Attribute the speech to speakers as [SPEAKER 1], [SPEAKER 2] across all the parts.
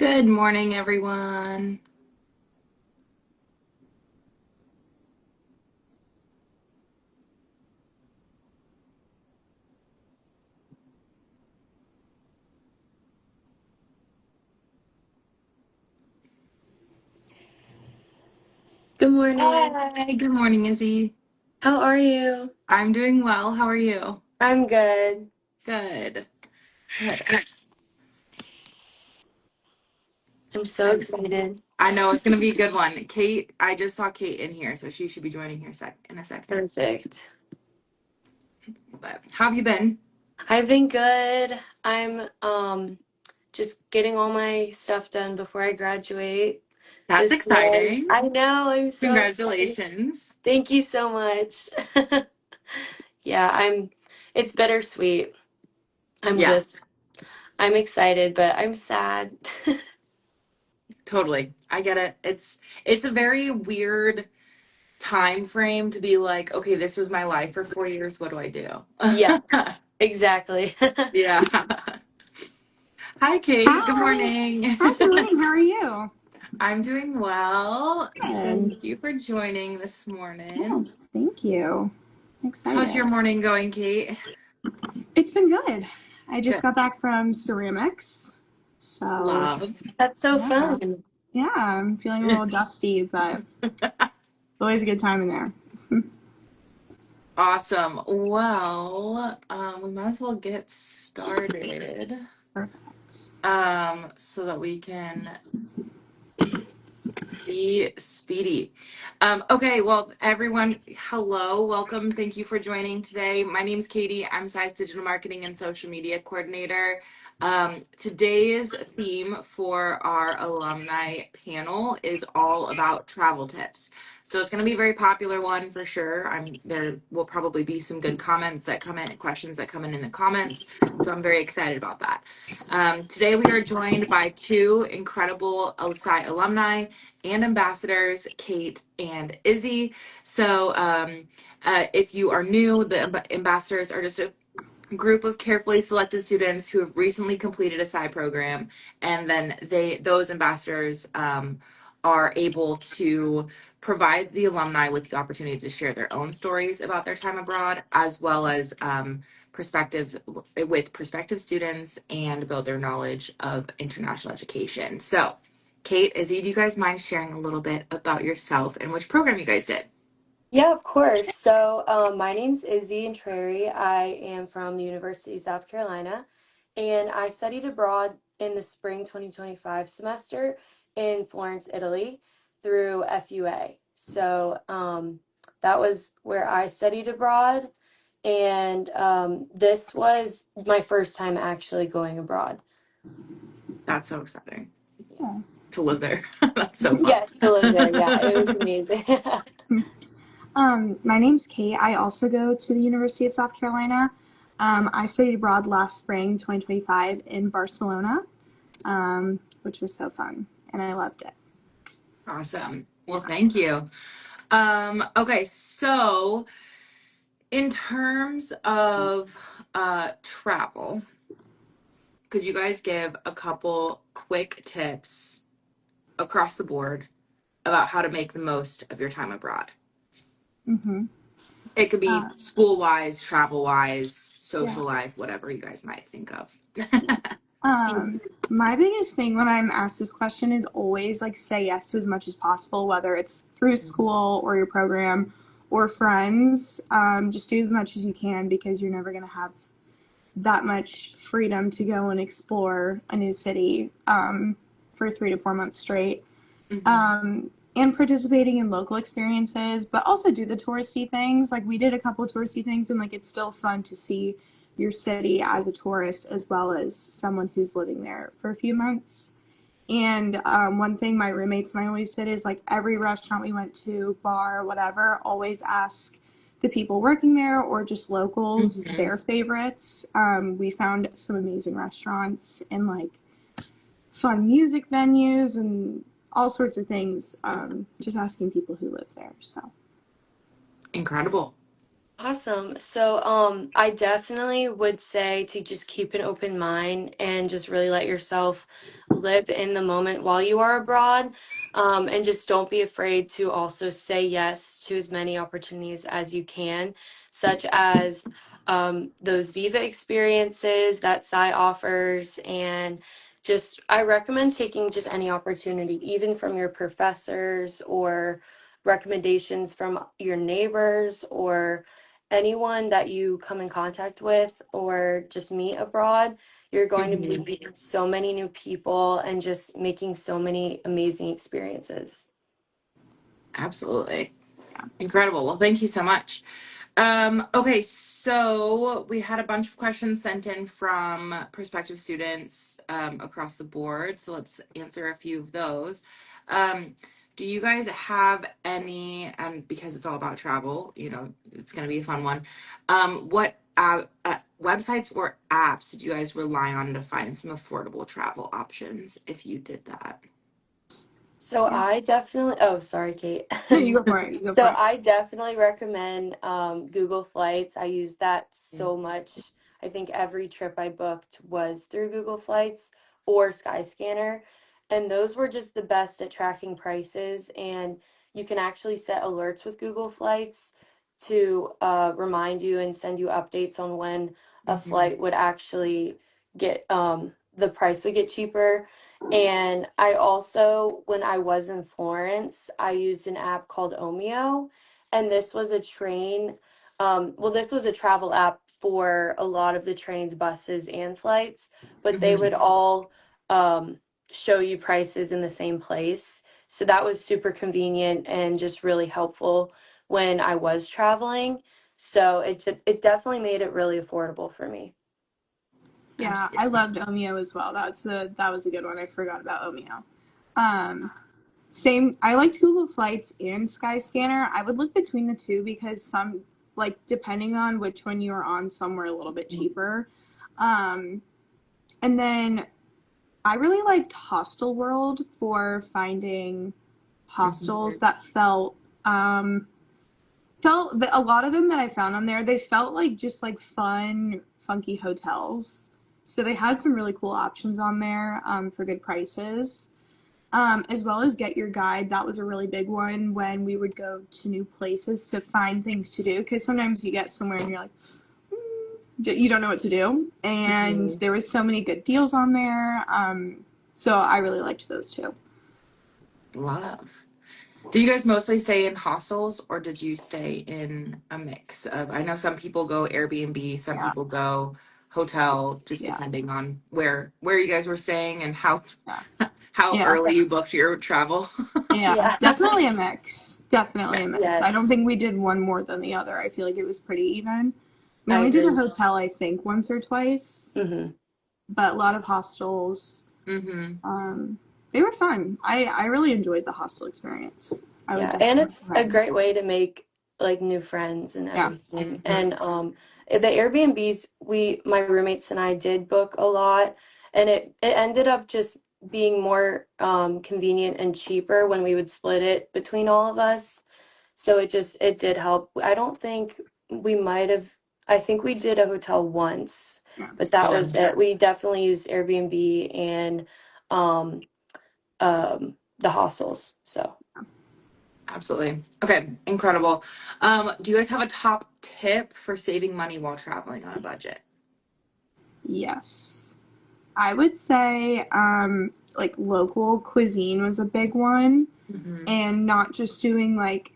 [SPEAKER 1] Good morning, everyone.
[SPEAKER 2] Good morning.
[SPEAKER 1] Hi, good morning, Izzy.
[SPEAKER 2] How are you?
[SPEAKER 1] I'm doing well. How are you?
[SPEAKER 2] I'm good.
[SPEAKER 1] Good. Good.
[SPEAKER 2] I'm so
[SPEAKER 1] I
[SPEAKER 2] excited.
[SPEAKER 1] I know it's gonna be a good one. Kate, I just saw Kate in here, so she should be joining here in a second.
[SPEAKER 2] Perfect.
[SPEAKER 1] But how have you been?
[SPEAKER 2] I've been good. I'm just getting all my stuff done before I graduate
[SPEAKER 1] That's
[SPEAKER 2] this May.
[SPEAKER 1] exciting.
[SPEAKER 2] I know, I'm so excited.
[SPEAKER 1] Congratulations.
[SPEAKER 2] Thank you so much. Yeah, it's bittersweet. I'm
[SPEAKER 1] Yeah,
[SPEAKER 2] just I'm excited, but I'm sad.
[SPEAKER 1] totally. I get it. It's a very weird time frame to be like, okay, this was my life for 4 years. What do I do?
[SPEAKER 2] Yeah, exactly.
[SPEAKER 1] Yeah. Hi, Kate. Good
[SPEAKER 3] Hi.
[SPEAKER 1] morning.
[SPEAKER 3] Hi, good morning. How are you?
[SPEAKER 1] I'm doing well.
[SPEAKER 3] Good.
[SPEAKER 1] Thank you for joining this morning.
[SPEAKER 3] Yes, thank you.
[SPEAKER 1] How's your
[SPEAKER 3] Excited.
[SPEAKER 1] morning going, Kate?
[SPEAKER 3] It's been good. I just
[SPEAKER 1] Good.
[SPEAKER 3] got back from ceramics. So,
[SPEAKER 1] Love.
[SPEAKER 2] That's so
[SPEAKER 3] yeah.
[SPEAKER 2] fun.
[SPEAKER 3] Yeah, I'm feeling a little dusty, but always a good time in there.
[SPEAKER 1] Awesome. Well, we might as well get started,
[SPEAKER 3] Perfect.
[SPEAKER 1] so that we can be speedy. Okay, well, everyone, hello, welcome. Thank you for joining today. My name's Katie. I'm Size Digital Marketing and Social Media Coordinator. Today's theme for our alumni panel is all about travel tips. So it's going to be a very popular one for sure. There will probably be some good comments that come in, questions that come in the comments. So I'm very excited about that. Today we are joined by two incredible LSI alumni and ambassadors, Kate and Izzy. So, if you are new, the ambassadors are just a group of carefully selected students who have recently completed a side program, and then those ambassadors are able to provide the alumni with the opportunity to share their own stories about their time abroad, as well as perspectives with prospective students and build their knowledge of international education. So, Kate, Izzy, do you guys mind sharing a little bit about yourself and which program you guys did?
[SPEAKER 2] Yeah, of course. So, my name's Izzy Intreri. I am from the University of South Carolina, and I studied abroad in the spring 2025 semester in Florence, Italy, through FUA. So, that was where I studied abroad, and this was my first time actually going abroad.
[SPEAKER 1] That's so exciting
[SPEAKER 3] Yeah.
[SPEAKER 1] to live there. That's so fun.
[SPEAKER 2] Yes, to live there. Yeah, it was amazing.
[SPEAKER 3] My name's Kate. I also go to the University of South Carolina. I studied abroad last spring, 2025, in Barcelona, which was so fun, and I loved it.
[SPEAKER 1] Awesome. Well, thank you. Okay, so in terms of travel, could you guys give a couple quick tips across the board about how to make the most of your time abroad?
[SPEAKER 3] hmm
[SPEAKER 1] It could be
[SPEAKER 3] Uh,
[SPEAKER 1] school wise, travel wise,
[SPEAKER 3] yeah.
[SPEAKER 1] social life, whatever you guys might think of.
[SPEAKER 3] Um, my biggest thing when I'm asked this question is always like say yes to as much as possible, whether it's through school or your program or friends. Just do as much as you can because you're never going to have that much freedom to go and explore a new city for 3 to 4 months straight.
[SPEAKER 1] Hmm.
[SPEAKER 3] And participating in local experiences, but also do the touristy things. Like we did a couple of touristy things, and like it's still fun to see your city as a tourist as well as someone who's living there for a few months. And one thing my roommates and I always did is like every restaurant we went to, bar, whatever, always ask the people working there or just locals
[SPEAKER 1] Hmm.
[SPEAKER 3] their favorites. We found some amazing restaurants and like fun music venues and all sorts of things. Just asking people who live there. So
[SPEAKER 1] Incredible.
[SPEAKER 2] Awesome. So, I definitely would say to just keep an open mind and just really let yourself live in the moment while you are abroad. And just don't be afraid to also say yes to as many opportunities as you can, such as those Viva experiences that Sci offers. And just, I recommend taking just any opportunity, even from your professors or recommendations from your neighbors or anyone that you come in contact with or just meet abroad, you're going to be
[SPEAKER 1] Hmm.
[SPEAKER 2] meeting so many new people and just making so many amazing experiences.
[SPEAKER 1] Absolutely. Incredible. Well, thank you so much. Okay, so we had a bunch of questions sent in from prospective students across the board. So let's answer a few of those. Do you guys have any, and because it's all about travel, it's going to be a fun one. What websites or apps did you guys rely on to find some affordable travel options if you did that?
[SPEAKER 2] So
[SPEAKER 3] Yeah.
[SPEAKER 2] I definitely, oh, sorry, Kate.
[SPEAKER 3] No, you go for it. You go
[SPEAKER 2] So
[SPEAKER 3] for it.
[SPEAKER 2] I definitely recommend Google Flights. I use that so much. I think every trip I booked was through Google Flights or Skyscanner. And those were just the best at tracking prices. And you can actually set alerts with Google Flights to remind you and send you updates on when a
[SPEAKER 1] Mm-hmm.
[SPEAKER 2] flight would actually get, the price would get cheaper. And I also, when I was in Florence, I used an app called Omeo, and this was a train. Well, this was a travel app for a lot of the trains, buses, and flights, but they
[SPEAKER 1] Mm-hmm.
[SPEAKER 2] would all um, show you prices in the same place. So that was super convenient and just really helpful when I was traveling. So it definitely made it really affordable for me.
[SPEAKER 3] Yeah, I
[SPEAKER 1] Absolutely.
[SPEAKER 3] loved Omeo as well. That was a good one. I forgot about Omeo. Um, Same. I liked Google Flights and Skyscanner. I would look between the two because some, like, depending on which one you were on, some were a little bit cheaper. Um, and then I really liked Hostel World for finding
[SPEAKER 1] Mm-hmm.
[SPEAKER 3] hostels that felt that a lot of them that I found on there, they felt like just like fun, funky hotels. So they had some really cool options on there for good prices. As well as Get Your Guide. That was a really big one when we would go to new places to find things to do. Because sometimes you get somewhere and you're like, you don't know what to do. And
[SPEAKER 1] Mm-hmm.
[SPEAKER 3] there was so many good deals on there. So I really liked those two.
[SPEAKER 1] Love. Do you guys mostly stay in hostels or did you stay in a mix of, I know some people go Airbnb, some
[SPEAKER 3] Yeah,
[SPEAKER 1] people go hotel, just
[SPEAKER 3] yeah,
[SPEAKER 1] depending on where you guys were staying and how
[SPEAKER 3] yeah,
[SPEAKER 1] how
[SPEAKER 3] yeah,
[SPEAKER 1] early you booked your travel.
[SPEAKER 3] yeah.
[SPEAKER 2] Yeah.
[SPEAKER 3] Definitely a mix. Definitely
[SPEAKER 1] Yeah.
[SPEAKER 3] a mix. I don't
[SPEAKER 2] Yes,
[SPEAKER 3] think we did one more than the other. I feel like it was pretty even. We
[SPEAKER 2] I
[SPEAKER 3] only did a
[SPEAKER 2] agree.
[SPEAKER 3] hotel, I think, once or twice,
[SPEAKER 2] Hmm.
[SPEAKER 3] but a lot of hostels.
[SPEAKER 1] Mm-hmm.
[SPEAKER 3] Um, they were fun. I really enjoyed the hostel experience. I would
[SPEAKER 2] Yeah, and
[SPEAKER 3] definitely
[SPEAKER 2] it's a
[SPEAKER 3] recommend.
[SPEAKER 2] great way to make like new friends and
[SPEAKER 3] Yeah,
[SPEAKER 2] everything.
[SPEAKER 1] Mm-hmm.
[SPEAKER 2] And the Airbnbs, my roommates and I did book a lot, and it ended up just being more convenient and cheaper when we would split it between all of us. So it did help. I don't think we might have. I think we did a hotel once,
[SPEAKER 3] yeah,
[SPEAKER 2] but that
[SPEAKER 1] Okay.
[SPEAKER 2] was it. We definitely used Airbnb and um the hostels. So.
[SPEAKER 1] Absolutely. Okay. Incredible. Do you guys have a top tip for saving money while traveling on a budget?
[SPEAKER 3] yes. I would say like local cuisine was a big one,
[SPEAKER 1] Mm-hmm.
[SPEAKER 3] and not just doing like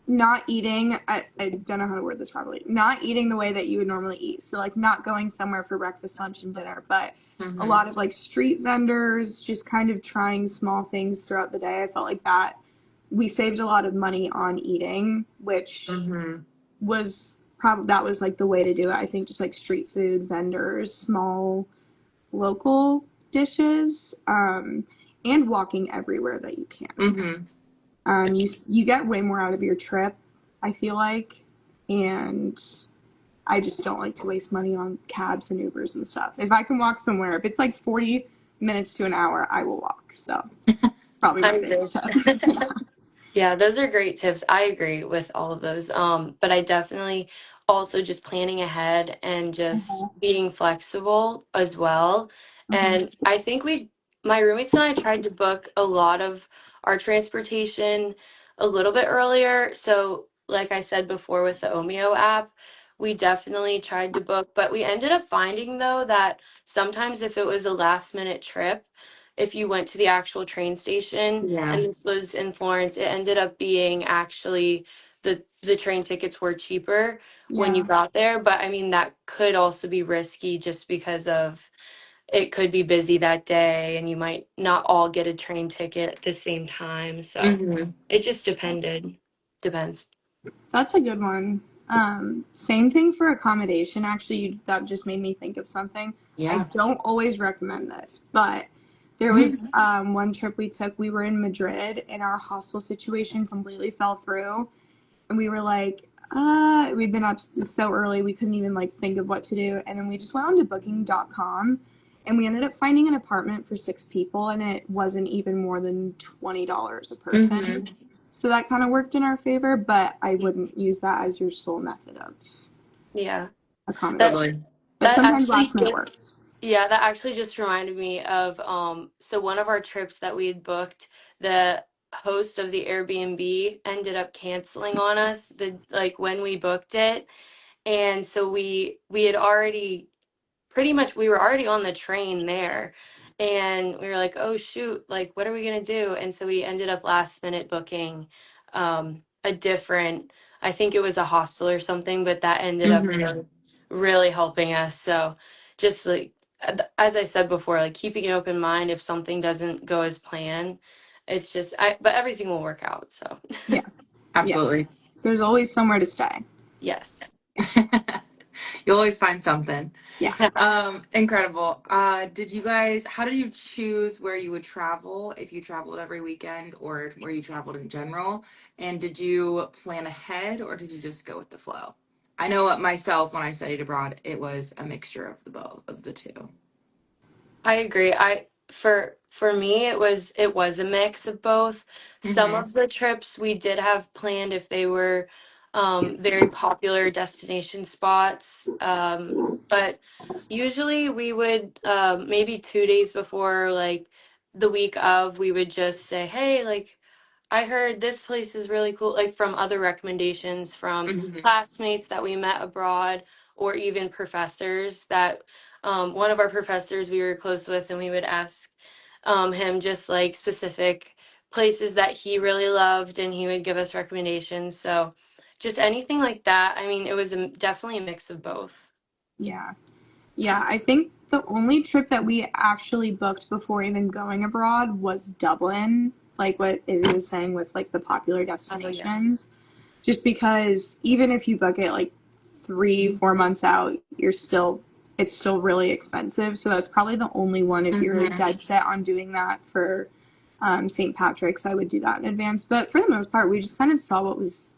[SPEAKER 3] not eating. I don't know how to word this properly. Not eating the way that you would normally eat. So like not going somewhere for breakfast, lunch, and dinner, but a
[SPEAKER 1] Mm-hmm.
[SPEAKER 3] lot of like street vendors, just kind of trying small things throughout the day. I felt like that we saved a lot of money on eating, which
[SPEAKER 1] Mm-hmm.
[SPEAKER 3] was probably that was like the way to do it. I think just like street food vendors, small local dishes, and walking everywhere that you can.
[SPEAKER 1] Mm-hmm.
[SPEAKER 3] You get way more out of your trip, I feel like, and I just don't like to waste money on cabs and Ubers and stuff. If I can walk somewhere, if it's like 40 minutes to an hour, I will walk. So probably my
[SPEAKER 2] I'm good.
[SPEAKER 3] biggest tip. Yeah.
[SPEAKER 2] Yeah, those are great tips. I agree with all of those. But I definitely also just planning ahead and just
[SPEAKER 3] Mhm.
[SPEAKER 2] being flexible as well.
[SPEAKER 3] Mhm.
[SPEAKER 2] And I think my roommates and I tried to book a lot of our transportation a little bit earlier. So, like I said before with the Omeo app, we definitely tried to book, but we ended up finding though that sometimes if it was a last minute trip, if you went to the actual train station,
[SPEAKER 1] Yeah.
[SPEAKER 2] and this was in Florence, it ended up being actually the train tickets were cheaper when you
[SPEAKER 3] Yeah.
[SPEAKER 2] got there. But I mean, that could also be risky just because of it could be busy that day and you might not all get a train ticket at the same time. So
[SPEAKER 1] Hmm.
[SPEAKER 2] it just depends.
[SPEAKER 3] That's a good one. Same thing for accommodation. Actually, that just made me think of something. I
[SPEAKER 1] Yeah.
[SPEAKER 3] don't always recommend this, but there was one trip we took. We were in Madrid, and our hostel situation completely fell through. And we were like, we'd been up so early we couldn't even like think of what to do. And then we just went on to booking.com and we ended up finding an apartment for 6 people and it wasn't even more than $20 a person.
[SPEAKER 1] Hmm.
[SPEAKER 3] So that kind of worked in our favor, but I wouldn't use that as your sole method of
[SPEAKER 2] Yeah. That
[SPEAKER 3] accommodation.
[SPEAKER 1] Totally.
[SPEAKER 3] But
[SPEAKER 2] that
[SPEAKER 3] sometimes
[SPEAKER 2] actually
[SPEAKER 3] last minute
[SPEAKER 2] just
[SPEAKER 3] works.
[SPEAKER 2] Yeah, that actually just reminded me of so one of our trips that we had booked, the host of the Airbnb ended up canceling on us when we booked it. And so we had already pretty much we were already on the train there, and we were like, oh shoot, like what are we gonna do? And so we ended up last minute booking a different, I think it was a hostel or something, but that ended up
[SPEAKER 1] Hmm.
[SPEAKER 2] really helping us. So just like as I said before, like keeping an open mind if something doesn't go as planned. It's just but everything will work out. So
[SPEAKER 3] Yeah. Yes.
[SPEAKER 1] Absolutely.
[SPEAKER 3] There's always somewhere to stay.
[SPEAKER 2] yes.
[SPEAKER 1] You'll always find something.
[SPEAKER 3] Yeah.
[SPEAKER 1] Incredible. How did you choose where you would travel if you traveled every weekend or where you traveled in general? And did you plan ahead or did you just go with the flow? I know myself when I studied abroad, it was a mixture of the both of the two.
[SPEAKER 2] I agree. For me it was a mix of both. Some
[SPEAKER 1] Hmm.
[SPEAKER 2] of the trips we did have planned if they were very popular destination spots. But usually we would maybe 2 days before, like the week of, we would just say, hey, like I heard this place is really cool, like from other recommendations from
[SPEAKER 1] Hmm.
[SPEAKER 2] classmates that we met abroad, or even professors that one of our professors we were close with, and we would ask him just like specific places that he really loved, and he would give us recommendations. So just anything like that. I mean, it was definitely a mix of both.
[SPEAKER 3] Yeah. Yeah, I think the only trip that we actually booked before even going abroad was Dublin, like what Izzy was saying with like the popular
[SPEAKER 2] Oh yeah.
[SPEAKER 3] destinations. Just because even if you book it like 3, 4 months out, it's still really expensive. So that's probably the only one if you're
[SPEAKER 1] Hmm.
[SPEAKER 3] dead set on doing that for St. Patrick's, I would do that in advance. But for the most part, we just kind of saw what was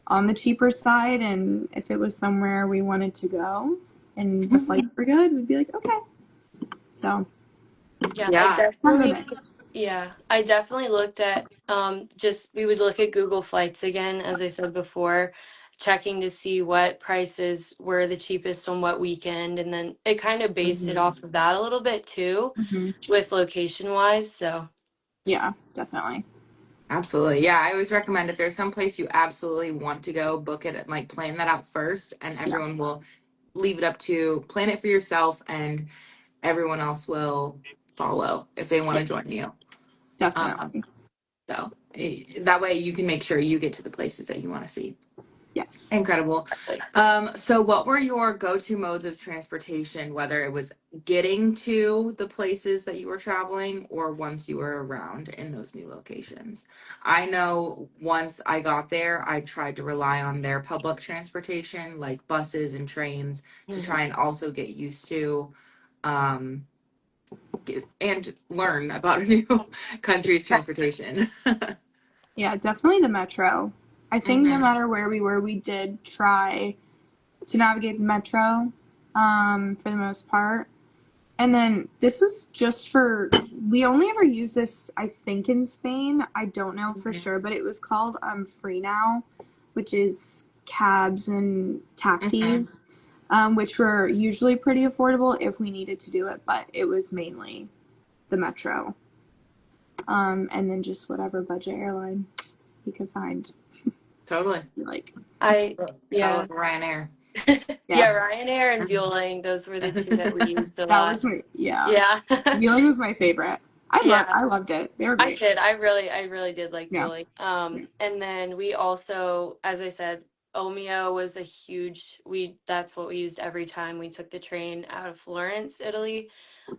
[SPEAKER 3] on the cheaper side, and if it was somewhere we wanted to go and the flights were good, we'd be like, okay. So
[SPEAKER 2] Yeah,
[SPEAKER 1] Yeah.
[SPEAKER 3] kind of a mix.
[SPEAKER 2] I definitely looked at just we would look at Google Flights again, as I said before, checking to see what prices were the cheapest on what weekend, and then it kind of based it
[SPEAKER 1] Hmm.
[SPEAKER 2] off of that a little bit too,
[SPEAKER 3] Hmm.
[SPEAKER 2] with location wise. So
[SPEAKER 3] Yeah, definitely.
[SPEAKER 1] Absolutely. Yeah, I always recommend if there's some place you absolutely want to go, book it and like plan that out first, and
[SPEAKER 3] Yeah,
[SPEAKER 1] everyone will leave it up to plan it for yourself, and everyone else will follow if they want to join
[SPEAKER 2] yes.
[SPEAKER 1] you. Um,
[SPEAKER 3] definitely.
[SPEAKER 1] that way you can make sure you get to the places that you want to see.
[SPEAKER 3] Yes.
[SPEAKER 1] Incredible. So what were your go-to modes of transportation, whether it was getting to the places that you were traveling or once you were around in those new locations? I know once I got there, I tried to rely on their public transportation, like buses and trains, to
[SPEAKER 2] Mhm.
[SPEAKER 1] try and also get used to um, and learn about a new country's transportation.
[SPEAKER 3] Yeah, definitely the metro. I think no
[SPEAKER 1] Hmm.
[SPEAKER 3] matter where we were, we did try to navigate the metro for the most part. And then this was just for, we only ever used this, I think, in Spain. I don't know for
[SPEAKER 1] Mhm.
[SPEAKER 3] sure, but it was called Free Now, which is cabs and
[SPEAKER 1] Mhm.
[SPEAKER 3] taxis, which were usually pretty affordable if we needed to do it, but it was mainly the metro. And then just whatever budget airline you could find.
[SPEAKER 1] Totally.
[SPEAKER 3] Like,
[SPEAKER 2] I
[SPEAKER 1] Follow
[SPEAKER 2] yeah.
[SPEAKER 1] Ryanair.
[SPEAKER 3] yeah,
[SPEAKER 2] Yeah, Ryanair and Vueling, those were the two that we used a
[SPEAKER 3] that
[SPEAKER 2] lot.
[SPEAKER 3] was my, yeah.
[SPEAKER 2] Yeah.
[SPEAKER 3] Wheeling was my favorite.
[SPEAKER 2] Yeah.
[SPEAKER 3] I loved it. They were
[SPEAKER 2] I
[SPEAKER 3] great.
[SPEAKER 2] did. I really did like
[SPEAKER 3] Yeah.
[SPEAKER 2] Vueling. And then we also, as I said, Omeo was a huge, that's what we used every time we took the train out of Florence, Italy.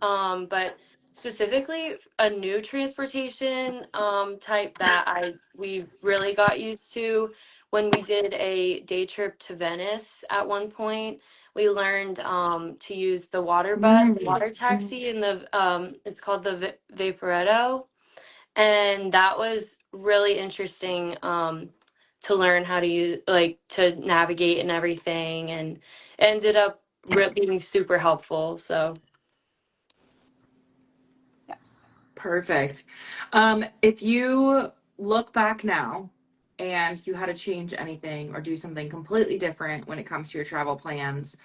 [SPEAKER 2] But specifically a new transportation type that we really got used to when we did a day trip to Venice at one point. We learned to use the the
[SPEAKER 1] Mm.
[SPEAKER 2] water taxi, and it's called the Vaporetto, and that was really interesting to learn how to use, like, to navigate and everything, and ended up being super helpful. So
[SPEAKER 3] Yes.
[SPEAKER 1] Perfect. If you look back now and you had to change anything or do something completely different when it comes to your travel plans,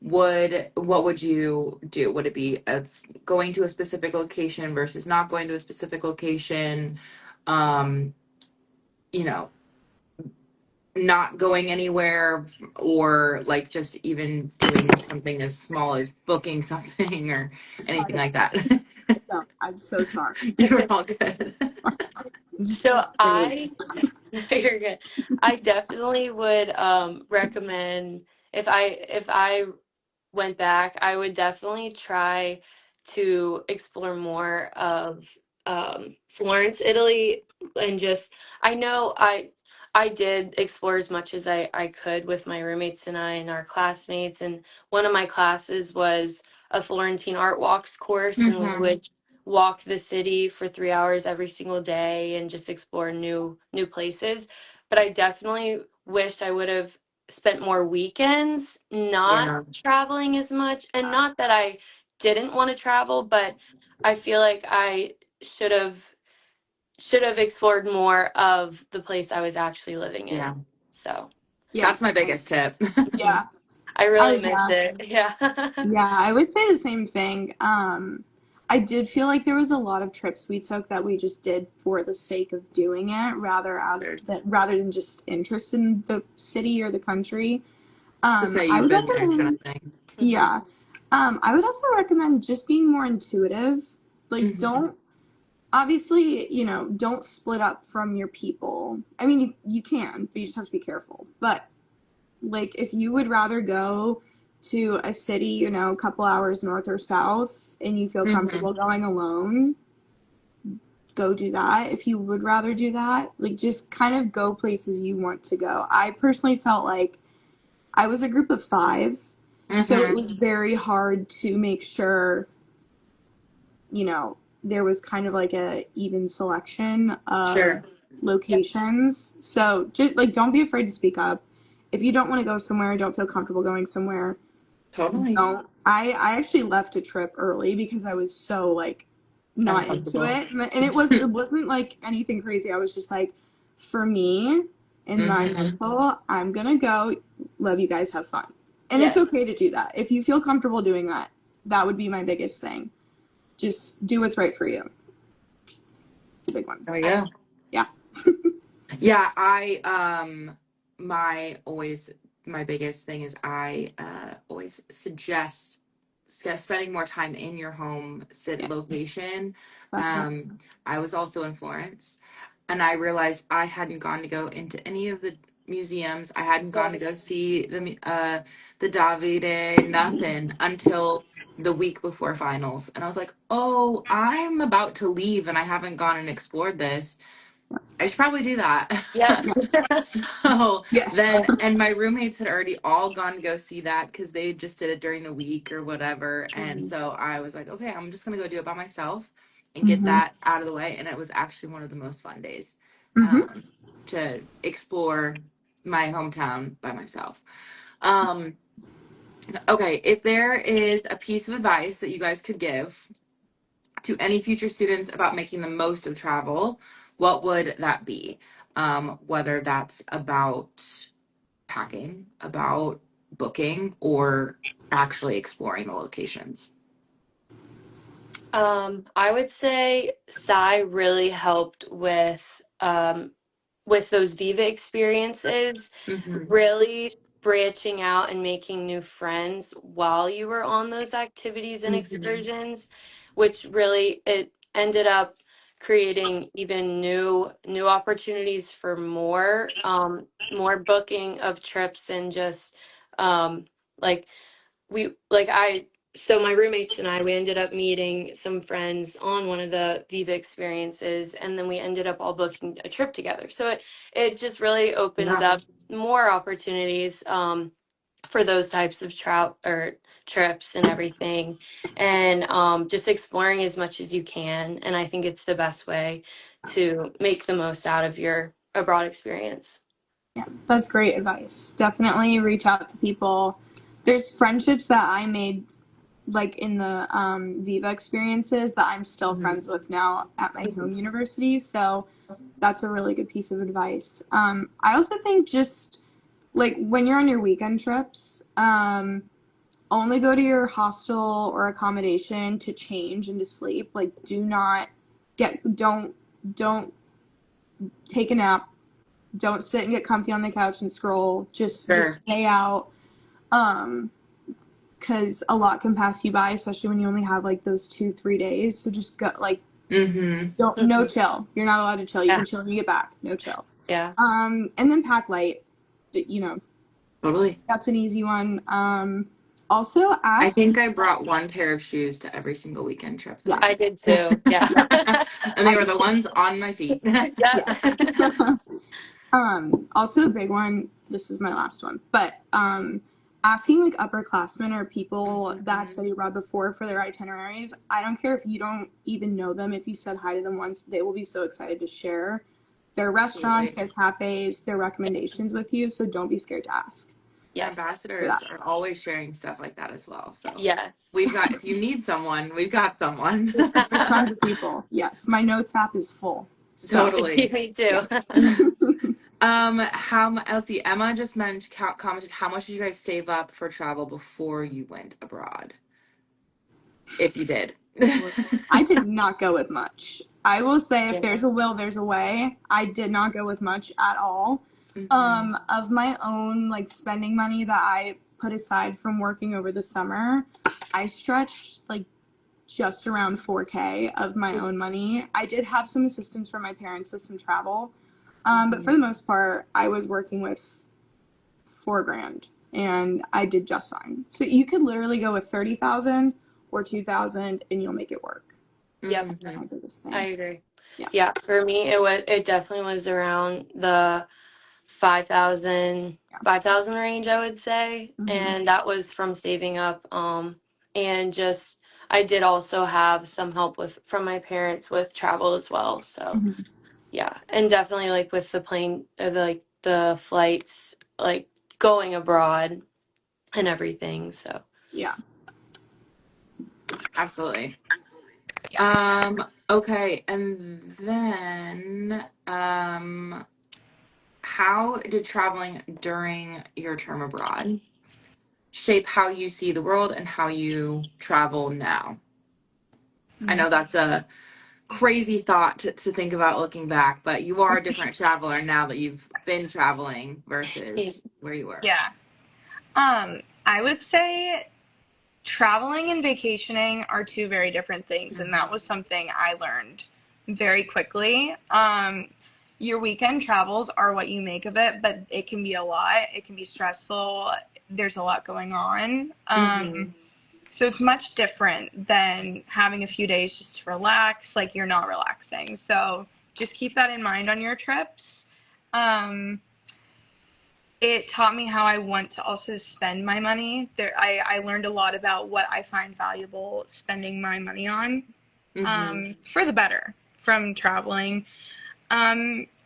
[SPEAKER 1] what would you do? Would it be going to a specific location versus not going to a specific location? Um, you know, not going anywhere, or like just even doing something as small as booking something or anything
[SPEAKER 3] Sorry.
[SPEAKER 1] like that.
[SPEAKER 3] No, I'm so sorry.
[SPEAKER 1] You're all good.
[SPEAKER 3] Just
[SPEAKER 2] so
[SPEAKER 3] really.
[SPEAKER 2] I you're good. I definitely would recommend, if I went back, I would definitely try to explore more of Florence, Italy, and just, I know I did explore as much as I could with my roommates and I and our classmates, and one of my classes was a Florentine art walks course, and we
[SPEAKER 1] Hmm.
[SPEAKER 2] would walk the city for 3 hours every single day and just explore new places. But I definitely wish I would have spent more weekends not
[SPEAKER 1] Yeah.
[SPEAKER 2] traveling as much, and not that I didn't want to travel, but I feel like I should have explored more of the place I was actually living
[SPEAKER 1] Yeah.
[SPEAKER 2] in. So
[SPEAKER 3] Yeah.
[SPEAKER 1] That's my biggest tip.
[SPEAKER 3] Yeah.
[SPEAKER 2] I really
[SPEAKER 3] I
[SPEAKER 2] missed
[SPEAKER 3] yeah.
[SPEAKER 2] it. Yeah.
[SPEAKER 3] Yeah, I would say the same thing. I did feel like there was a lot of trips we took that we just did for the sake of doing it, rather than just interest in the city or the country.
[SPEAKER 1] To say
[SPEAKER 3] I
[SPEAKER 1] you've
[SPEAKER 3] would
[SPEAKER 1] been there kind of
[SPEAKER 3] recommend,
[SPEAKER 1] thing.
[SPEAKER 2] Hmm.
[SPEAKER 3] yeah. I would also recommend just being more intuitive. Like,
[SPEAKER 1] Hmm.
[SPEAKER 3] don't obviously, don't split up from your people. I mean, you can, but you just have to be careful. But like, if you would rather go to a city, a couple hours north or south, and you feel
[SPEAKER 1] Hmm.
[SPEAKER 3] comfortable going alone, go do that. If you would rather do that, like, just kind of go places you want to go. I personally felt like I was a group of five, so it
[SPEAKER 1] Hmm.
[SPEAKER 3] was very hard to make sure, there was kind of like a even selection of
[SPEAKER 1] Sure.
[SPEAKER 3] locations. So just like, don't be afraid to speak up. If you don't want to go somewhere, don't feel comfortable going somewhere,
[SPEAKER 1] Totally
[SPEAKER 3] I actually left a trip early because I was so like not into
[SPEAKER 1] uncomfortable.
[SPEAKER 3] it, and it wasn't like anything crazy. I was just like, for me, in my
[SPEAKER 1] Hmm.
[SPEAKER 3] mental, I'm gonna go. Let you guys have fun, and it's
[SPEAKER 2] Yes.
[SPEAKER 3] okay to do that if you feel comfortable doing that. That would be my biggest thing. Just do what's right for you. It's a big one.
[SPEAKER 1] There we
[SPEAKER 2] I
[SPEAKER 1] go.
[SPEAKER 3] Yeah.
[SPEAKER 1] Yeah, my biggest thing is I always suggest spending more time in your home
[SPEAKER 3] Yeah.
[SPEAKER 1] location.
[SPEAKER 3] Definitely.
[SPEAKER 1] I was also in Florence, and I realized I hadn't gone to go into any of the museums. I hadn't gone to go see the Davide, nothing until the week before finals. And I was like, "Oh, I'm about to leave and I haven't gone and explored this. I should probably do that."
[SPEAKER 2] Yeah.
[SPEAKER 3] Yes.
[SPEAKER 1] So
[SPEAKER 3] Yes.
[SPEAKER 1] then, and my roommates had already all gone to go see that because they just did it during the week or whatever. And
[SPEAKER 2] Mhm.
[SPEAKER 1] so I was like, okay, I'm just going to go do it by myself and get
[SPEAKER 3] Mhm.
[SPEAKER 1] that out of the way. And it was actually one of the most fun days
[SPEAKER 3] Mhm.
[SPEAKER 1] um, to explore my hometown by myself. Um, Okay, if there is a piece of advice that you guys could give to any future students about making the most of travel, what would that be? Whether that's about packing, about booking, or actually exploring the locations.
[SPEAKER 2] I would say Psy really helped with those Viva experiences,
[SPEAKER 1] Mm-hmm.
[SPEAKER 2] really branching out and making new friends while you were on those activities and
[SPEAKER 1] Mm-hmm.
[SPEAKER 2] excursions, which really it ended up creating even new opportunities for more booking of trips and just um like we like I so my roommates and we ended up meeting some friends on one of the Viva experiences, and then we ended up all booking a trip together. So it just really opens
[SPEAKER 1] Yeah.
[SPEAKER 2] up more opportunities for those types of trips and everything, and just exploring as much as you can. And I think it's the best way to make the most out of your abroad experience.
[SPEAKER 3] Yeah, that's great advice. Definitely reach out to people. There's friendships that I made like in the Viva experiences that I'm still
[SPEAKER 1] Mm-hmm.
[SPEAKER 3] friends with now at my home university. So that's a really good piece of advice. I also think just like when you're on your weekend trips, only go to your hostel or accommodation to change and to sleep. Like do not don't take a nap. Don't sit and get comfy on the couch and scroll. Just
[SPEAKER 1] Sure.
[SPEAKER 3] stay out. Um, because a lot can pass you by, especially when you only have like those 2-3 days. So just go like
[SPEAKER 1] Mm-hmm.
[SPEAKER 3] don't no
[SPEAKER 2] Mhm.
[SPEAKER 3] chill. You're not allowed to chill. You
[SPEAKER 2] Yeah,
[SPEAKER 3] can chill when you get back. No chill.
[SPEAKER 2] yeah,
[SPEAKER 3] And then pack light. You know,
[SPEAKER 1] Totally.
[SPEAKER 3] that's an easy one. Also
[SPEAKER 1] I
[SPEAKER 3] ask
[SPEAKER 1] think I
[SPEAKER 3] people.
[SPEAKER 1] brought one pair of shoes to every single weekend trip that I
[SPEAKER 3] Yeah,
[SPEAKER 2] I
[SPEAKER 1] took.
[SPEAKER 2] did too. Yeah.
[SPEAKER 3] yeah,
[SPEAKER 1] And they
[SPEAKER 3] I
[SPEAKER 1] were
[SPEAKER 3] did
[SPEAKER 1] the
[SPEAKER 3] too.
[SPEAKER 1] ones on my feet.
[SPEAKER 2] Yeah.
[SPEAKER 3] Yeah. Also a big one, this is my last one, but asking like upperclassmen or people that
[SPEAKER 1] Mhm.
[SPEAKER 3] study abroad before for their itineraries, I don't care if you don't even know them, if you said hi to them once, they will be so excited to share their restaurants,
[SPEAKER 1] Absolutely.
[SPEAKER 3] their cafes, their recommendations with you, so don't be scared to ask
[SPEAKER 2] Yes.
[SPEAKER 3] for that.
[SPEAKER 1] Ambassadors are always sharing stuff like that as well. So
[SPEAKER 2] Yes.
[SPEAKER 1] we've got, if you need someone, we've got someone.
[SPEAKER 3] For tons of people, yes. My notes app is full, so
[SPEAKER 1] Totally.
[SPEAKER 2] Me too.
[SPEAKER 3] yeah.
[SPEAKER 1] Let's see, Emma just mentioned, commented, how much did you guys save up for travel before you went abroad? If you did.
[SPEAKER 3] I did not go with much. I will say if
[SPEAKER 2] Yeah.
[SPEAKER 3] there's a will, there's a way. I did not go with much at all.
[SPEAKER 1] Hmm.
[SPEAKER 3] Of my own like spending money that I put aside from working over the summer, I stretched like just around 4K of my own money. I did have some assistance from my parents with some travel. But
[SPEAKER 1] Hmm.
[SPEAKER 3] for the most part, I was working with 4 grand and I did just fine. So you could literally go with 30,000 or 2,000 and you'll make it work.
[SPEAKER 2] Yep.
[SPEAKER 3] That's my biggest
[SPEAKER 2] I
[SPEAKER 3] thing.
[SPEAKER 2] agree.
[SPEAKER 3] Yeah.
[SPEAKER 2] Yeah. For me, it definitely was around the 5,000 range, I would say,
[SPEAKER 3] Hmm.
[SPEAKER 2] and that was from saving up. And just I did also have some help with from my parents with travel as well. So
[SPEAKER 3] Hmm.
[SPEAKER 2] yeah, and definitely like with the plane, like the flights, like going abroad and everything. So
[SPEAKER 3] Yeah.
[SPEAKER 1] Absolutely.
[SPEAKER 3] Yeah.
[SPEAKER 1] Okay, and then how did traveling during your term abroad shape how you see the world and how you travel now? I know that's a crazy thought to think about looking back, but you are a different traveler now that you've been traveling versus where you were.
[SPEAKER 3] Yeah. I would say traveling and vacationing are two very different things, and that
[SPEAKER 1] Hmm.
[SPEAKER 3] was something I learned very quickly. Your weekend travels are what you make of it, but it can be a lot. It can be stressful. There's a lot going on.
[SPEAKER 1] Hmm.
[SPEAKER 3] So it's much different than having a few days just to relax, like you're not relaxing. So just keep that in mind on your trips. Um, it taught me how I want to also spend my money. I learned a lot about what I find valuable spending my money on,
[SPEAKER 1] Hmm.
[SPEAKER 3] for the better from traveling.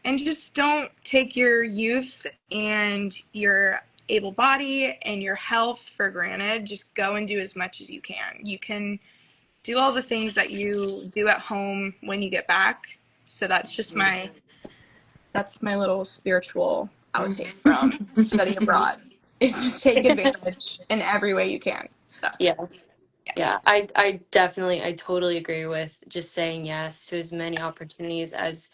[SPEAKER 3] And just don't take your youth and your able body and your health for granted, just go and do as much as you can. You can do all the things that you do at home when you get back. So that's my little spiritual outtake from studying abroad. Just take advantage in every way you can. So
[SPEAKER 2] Yes.
[SPEAKER 3] yeah.
[SPEAKER 2] Yeah, I totally agree with just saying yes to as many opportunities as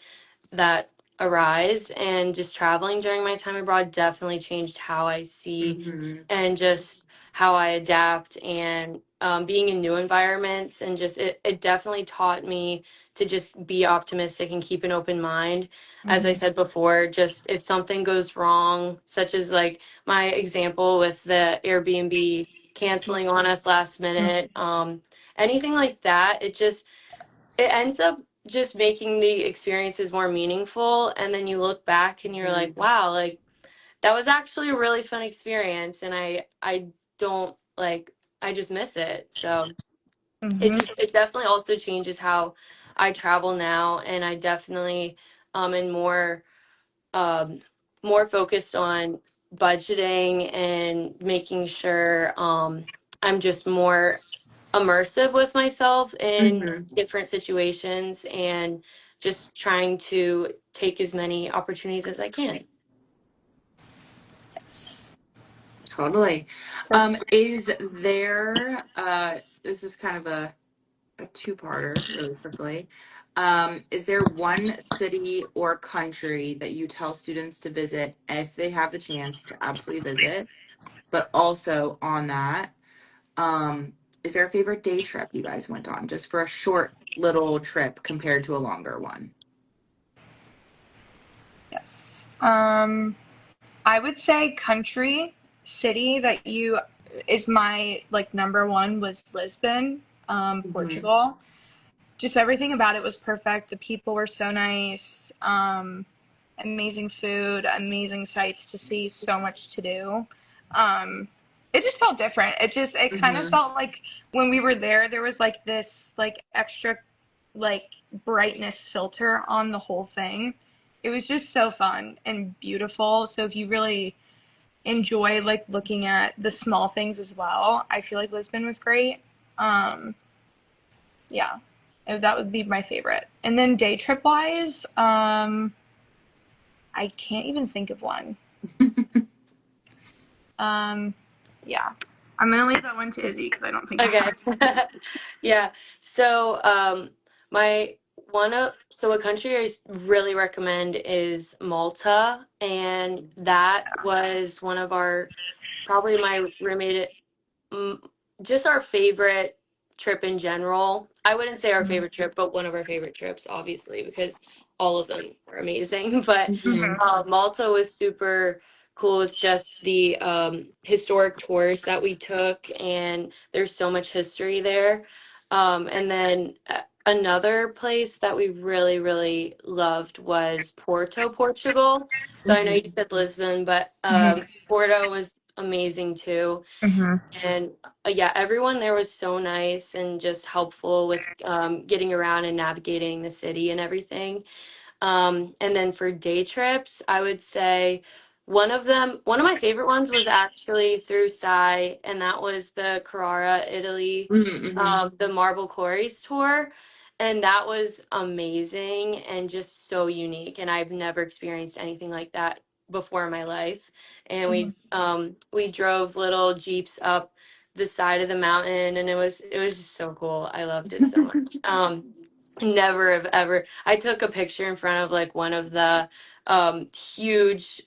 [SPEAKER 2] that arise, and just traveling during my time abroad definitely changed how I see
[SPEAKER 1] Hmm.
[SPEAKER 2] and just how I adapt, and being in new environments, and just it definitely taught me to just be optimistic and keep an open mind. As I
[SPEAKER 3] Mm-hmm.
[SPEAKER 2] said before, just if something goes wrong, such as like my example with the Airbnb canceling on us last minute, anything like that, it ends up just making the experiences more meaningful, and then you look back and you're like, wow, like that was actually a really fun experience, and I don't like, I just miss it. So
[SPEAKER 3] Mm-hmm.
[SPEAKER 2] it definitely also changes how I travel now, and I definitely am um more focused on budgeting and making sure I'm just more immersive with myself in
[SPEAKER 1] Hmm.
[SPEAKER 2] different situations, and just trying to take as many opportunities as I can.
[SPEAKER 3] Yes.
[SPEAKER 1] Totally.
[SPEAKER 3] Perfect.
[SPEAKER 1] Is there, this is kind of a two-parter really quickly. Is there one city or country that you tell students to visit if they have the chance to absolutely visit? But also on that, um, is there a favorite day trip you guys went on just for a short little trip compared to a longer one?
[SPEAKER 3] Yes. I would say country city that you is my like number one was Lisbon,
[SPEAKER 1] Hmm.
[SPEAKER 3] Portugal. Just everything about it was perfect. The people were so nice. Amazing food, amazing sights to see, so much to do. Um, it just felt different. It kind of
[SPEAKER 1] Hmm.
[SPEAKER 3] felt like when we were there was like this like extra like brightness filter on the whole thing. It was just so fun and beautiful. So if you really enjoy like looking at the small things as well, I feel like Lisbon was great. Um, yeah, that would be my favorite. And then day trip wise, I can't even think of one. Um, yeah, I'm gonna leave that one to Izzy because I don't think I
[SPEAKER 2] Okay.
[SPEAKER 3] have.
[SPEAKER 2] Yeah. So, my so a country I really recommend is Malta, and that was one of our, probably my roommate, mm, just our favorite trip in general. I wouldn't say our favorite trip, but one of our favorite trips, obviously, because all of them were amazing. But
[SPEAKER 1] Hmm.
[SPEAKER 2] Malta was super cool with just the historic tours that we took, and there's so much history there. And then another place that we really, really loved was Porto, Portugal. So I know you
[SPEAKER 1] Hmm.
[SPEAKER 2] said Lisbon, but
[SPEAKER 3] Mm-hmm.
[SPEAKER 2] Porto was amazing too.
[SPEAKER 3] Mm-hmm.
[SPEAKER 2] And yeah, everyone there was so nice and just helpful with getting around and navigating the city and everything. And then for day trips, I would say one of my favorite ones was actually through Sai, and that was the Carrara, Italy,
[SPEAKER 1] Hmm.
[SPEAKER 2] the Marble Quarries tour. And that was amazing and just so unique. And I've never experienced anything like that before in my life. And we drove little jeeps up the side of the mountain, and it was just so cool. I loved it so much. Never have ever. I took a picture in front of like one of the huge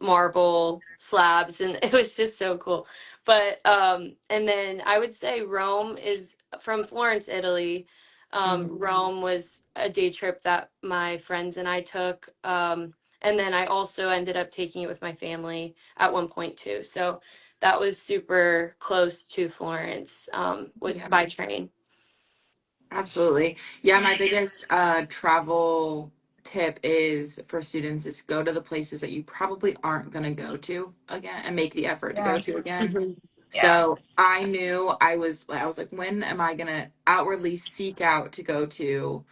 [SPEAKER 2] marble slabs, and it was just so cool. But and then I would say Rome is from Florence, Italy. Rome was a day trip that my friends and I took. And then I also ended up taking it with my family at one point too. So that was super close to Florence with
[SPEAKER 1] Yeah.
[SPEAKER 2] by train.
[SPEAKER 1] Absolutely. Yeah, my biggest travel tip is for students is go to the places that you probably aren't going to go to again and make the effort to go
[SPEAKER 3] Yeah.
[SPEAKER 1] to again.
[SPEAKER 2] Mhm.
[SPEAKER 3] Yeah.
[SPEAKER 1] So I knew I was like, when am I going to outwardly seek out to go to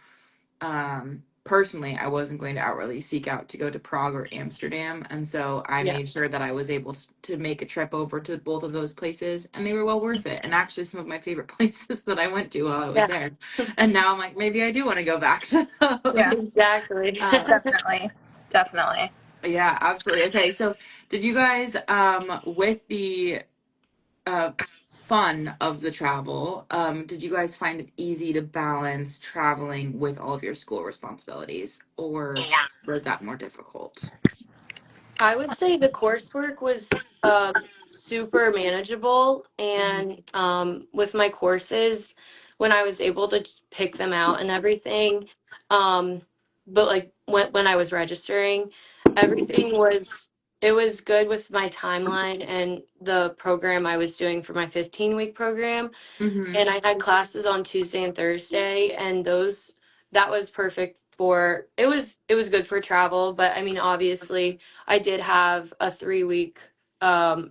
[SPEAKER 1] personally, I wasn't going to outwardly seek out to go to Prague or Amsterdam. And so I
[SPEAKER 2] Yeah.
[SPEAKER 1] made sure that I was able to make a trip over to both of those places, and they were well worth it. And actually, some of my favorite places that I went to while I was
[SPEAKER 2] Yeah.
[SPEAKER 1] there. And now I'm like, maybe I do want to go back to
[SPEAKER 3] Yeah,
[SPEAKER 1] those.
[SPEAKER 2] Exactly.
[SPEAKER 3] definitely. Definitely.
[SPEAKER 1] Yeah, absolutely. Okay, so did you guys, with the uh, fun of the travel, did you guys find it easy to balance traveling with all of your school responsibilities, or was that more difficult?
[SPEAKER 2] I would say the coursework was super manageable, and with my courses, when I was able to pick them out and everything, um, but like when I was registering, everything was it was good with my timeline and the program I was doing for my 15-week program.
[SPEAKER 1] Mm-hmm.
[SPEAKER 2] And I had classes on Tuesday and Thursday, and those that was perfect for it was good for travel, but I mean obviously I did have a 3-week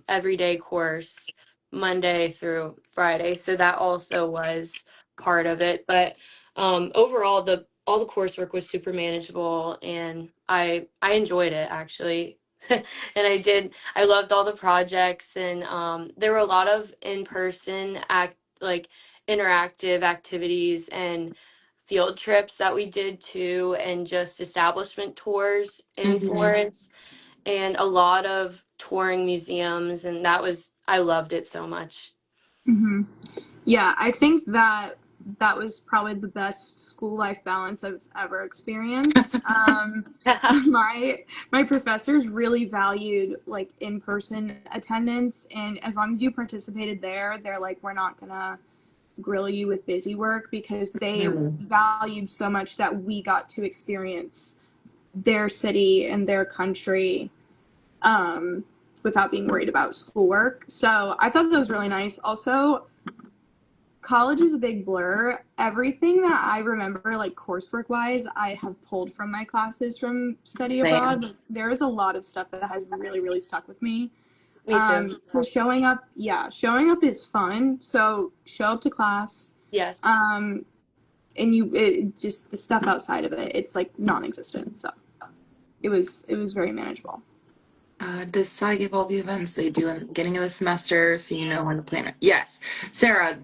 [SPEAKER 2] everyday course Monday through Friday, so that also was part of it. But overall the all the coursework was super manageable, and I enjoyed it actually. And I loved all the projects, and there were a lot of in-person like interactive activities and field trips that we did too, and just establishment tours in
[SPEAKER 1] Mm-hmm.
[SPEAKER 2] Florence, and a lot of touring museums, and I loved it so much.
[SPEAKER 3] Hmm. Yeah, I think that that was probably the best school life balance I've ever experienced. My professors really valued like in person attendance, and as long as you participated there, they're like, we're not gonna grill you with busy work because they
[SPEAKER 1] Mm-hmm.
[SPEAKER 3] valued so much that we got to experience their city and their country um, without being worried about schoolwork. So I thought that was really nice. Also, college is a big blur. Everything that I remember, like coursework wise, I have pulled from my classes from study
[SPEAKER 1] Same.
[SPEAKER 3] abroad. There is a lot of stuff that has really, really stuck with me.
[SPEAKER 2] Me too.
[SPEAKER 3] So showing up, yeah, showing up is fun. So show up to class,
[SPEAKER 2] Yes.
[SPEAKER 3] um, and just the stuff outside of it, it's like non-existent. So it was very manageable.
[SPEAKER 1] Does Sai give all the events they do in the beginning of the semester so you know when to plan it? Yes. Sarah,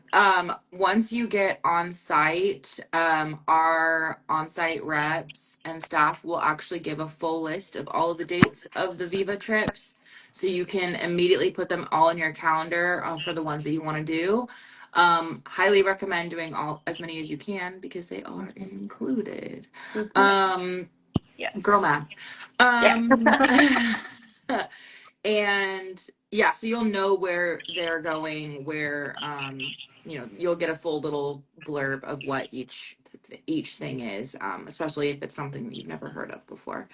[SPEAKER 1] once you get on site, our on-site reps and staff will actually give a full list of all of the dates of the Viva trips. So you can immediately put them all in your calendar for the ones that you want to do. Highly recommend doing all as many as you can because they are included.
[SPEAKER 2] Mhm.
[SPEAKER 1] Um, Girl
[SPEAKER 3] Yes.
[SPEAKER 1] math.
[SPEAKER 2] Yeah.
[SPEAKER 1] Um, and yeah, so you'll know where they're going, where you'll get a full little blurb of what each thing is, especially if it's something that you've never heard of before.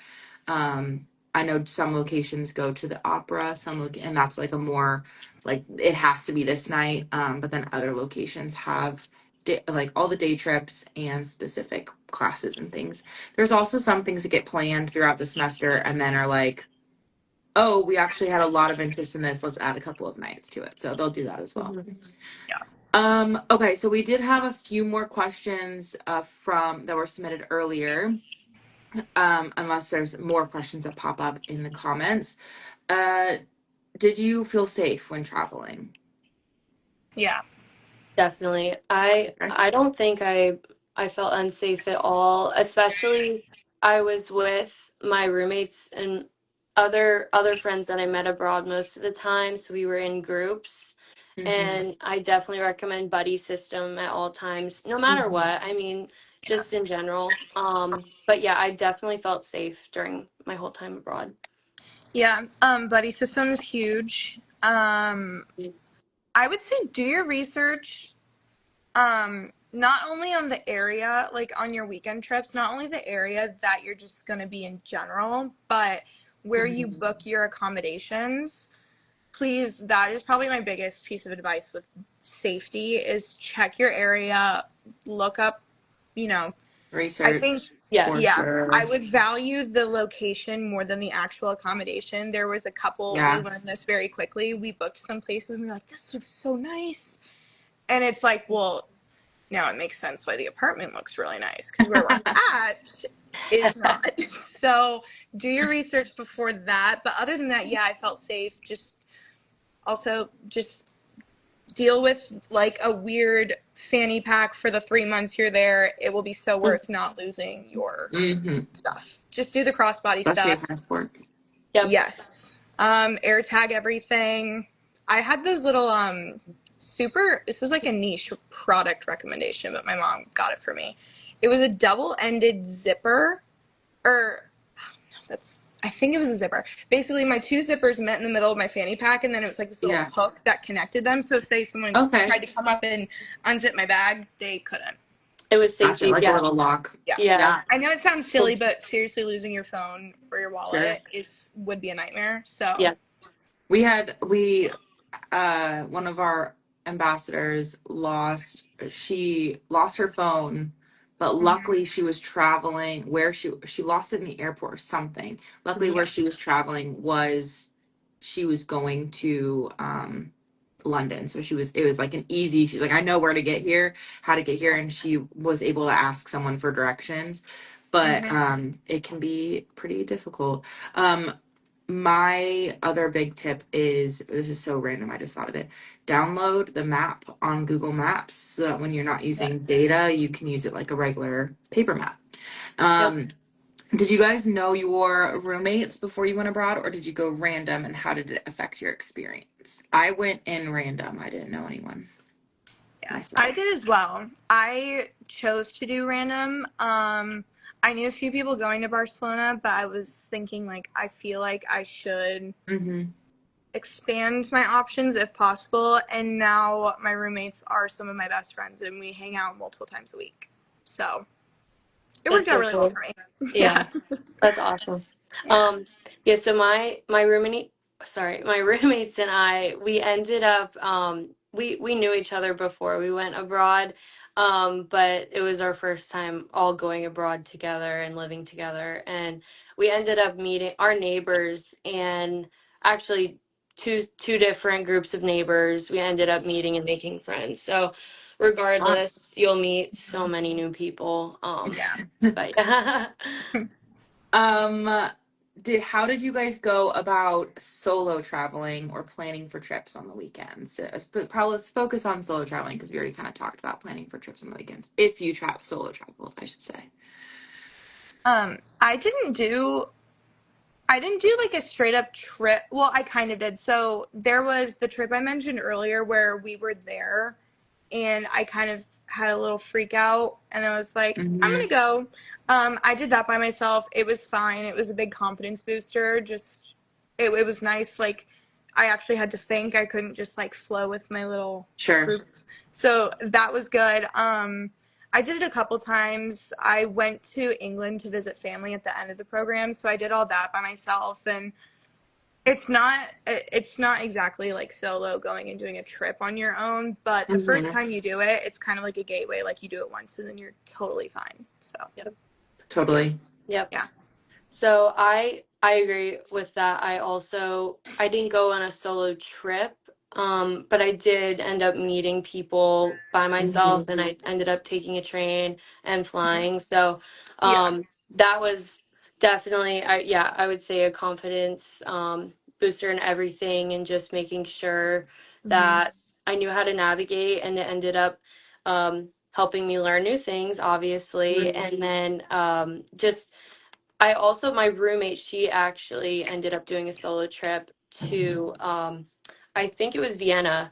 [SPEAKER 1] I know some locations go to the opera, and that's like a more like it has to be this night. But then other locations have like all the day trips and specific classes and things. There's also some things that get planned throughout the semester and then are like, oh, we actually had a lot of interest in this. Let's add a couple of nights to it. So they'll do that as well.
[SPEAKER 2] Mhm.
[SPEAKER 1] Okay, so we did have a few more questions from that were submitted earlier. Unless there's more questions that pop up in the comments. Uh, did you feel safe when traveling?
[SPEAKER 3] Yeah.
[SPEAKER 2] Definitely. I
[SPEAKER 1] Okay.
[SPEAKER 2] I don't think I felt unsafe at all, especially I was with my roommates and other friends that I met abroad most of the time, so we were in groups.
[SPEAKER 1] Mm-hmm.
[SPEAKER 2] And I definitely recommend buddy system at all times, no matter
[SPEAKER 1] Mm-hmm.
[SPEAKER 2] what. I mean,
[SPEAKER 3] Yeah.
[SPEAKER 2] just in general. But yeah, I definitely felt safe during my whole time abroad.
[SPEAKER 3] Yeah. Buddy system is huge. I would say do your research. Not only on the area, like on your weekend trips, not only the area that you're just gonna be in general, but where you
[SPEAKER 1] Mm-hmm.
[SPEAKER 3] book your accommodations. Please, that is probably my biggest piece of advice with safety is check your area, look up, you know, I think,
[SPEAKER 1] Research for
[SPEAKER 2] Yes.
[SPEAKER 3] yeah, I
[SPEAKER 1] sure.
[SPEAKER 3] would value the location more than the actual accommodation. There was a couple, we
[SPEAKER 1] Yeah.
[SPEAKER 3] learned this very quickly. We booked some places and we were like, this looks so nice. And it's like, well,
[SPEAKER 4] Now it makes sense why the apartment looks really nice, because where we're at is not. So do your research before that. But other than that, yeah, I felt safe. Just deal with like a weird fanny pack for the 3 months you're there. It will be so worth not losing your stuff. Just do the crossbody
[SPEAKER 1] Especially a
[SPEAKER 4] stuff.
[SPEAKER 1] passport.
[SPEAKER 2] Yep.
[SPEAKER 4] Yes. Air tag everything. I had those little this is like a niche product recommendation, but my mom got it for me. It was a double-ended zipper, or I think it was a zipper. Basically, my two zippers met in the middle of my fanny pack, and then it was like this little hook that connected them. So say someone tried to come up and unzip my bag, they couldn't.
[SPEAKER 2] It was safety.
[SPEAKER 1] Gotcha, like a little lock.
[SPEAKER 4] Yeah. I know it sounds silly, but seriously, losing your phone or your wallet would be a nightmare. So
[SPEAKER 2] yeah.
[SPEAKER 1] One of our ambassadors she lost her phone, but luckily she was traveling where she lost it in the airport or something. Luckily where she was traveling she was going to London. So it was like she's like, I know where to get here, how to get here. And she was able to ask someone for directions, but it can be pretty difficult. My other big tip is, this is so random, I just thought of it. Download the map on Google Maps so that when you're not using data, you can use it like a regular paper map. Did you guys know your roommates before you went abroad, or did you go random, and how did it affect your experience? I went in random. I didn't know anyone.
[SPEAKER 4] Yeah,
[SPEAKER 1] myself.
[SPEAKER 4] I did as well. I chose to do random. I knew a few people going to Barcelona, but I was thinking, like, I feel like I should expand my options if possible. And now my roommates are some of my best friends, and we hang out multiple times a week. So it worked out really well for me.
[SPEAKER 2] Yeah. That's awesome. So my roommates and I, we ended up we knew each other before we went abroad. But it was our first time all going abroad together and living together, and we ended up meeting our neighbors, and actually two different groups of neighbors we ended up meeting and making friends. So regardless, you'll meet so many new people. But yeah.
[SPEAKER 1] How did you guys go about solo traveling or planning for trips on the weekends? Probably let's focus on solo traveling, because we already kind of talked about planning for trips on the weekends. If you solo travel, I should say.
[SPEAKER 4] I didn't do like a straight up trip. Well, I kind of did. So there was the trip I mentioned earlier where we were there, and I kind of had a little freak out, and I was like, I'm going to go. I did that by myself. It was fine. It was a big confidence booster. Just, it was nice. Like, I actually had to think. I couldn't just like flow with my little group. So that was good. I did it a couple times. I went to England to visit family at the end of the program, so I did all that by myself, and it's not exactly like solo going and doing a trip on your own, but the first time you do it, it's kind of like a gateway. Like, you do it once and then you're totally fine. So
[SPEAKER 1] Totally.
[SPEAKER 2] Yep.
[SPEAKER 4] Yeah.
[SPEAKER 2] So I agree with that. I didn't go on a solo trip, but I did end up meeting people by myself, and I ended up taking a train and flying. So that was definitely I would say a confidence booster in everything, and just making sure that I knew how to navigate, and it ended up helping me learn new things, obviously. And then my roommate, she actually ended up doing a solo trip to, I think it was Vienna,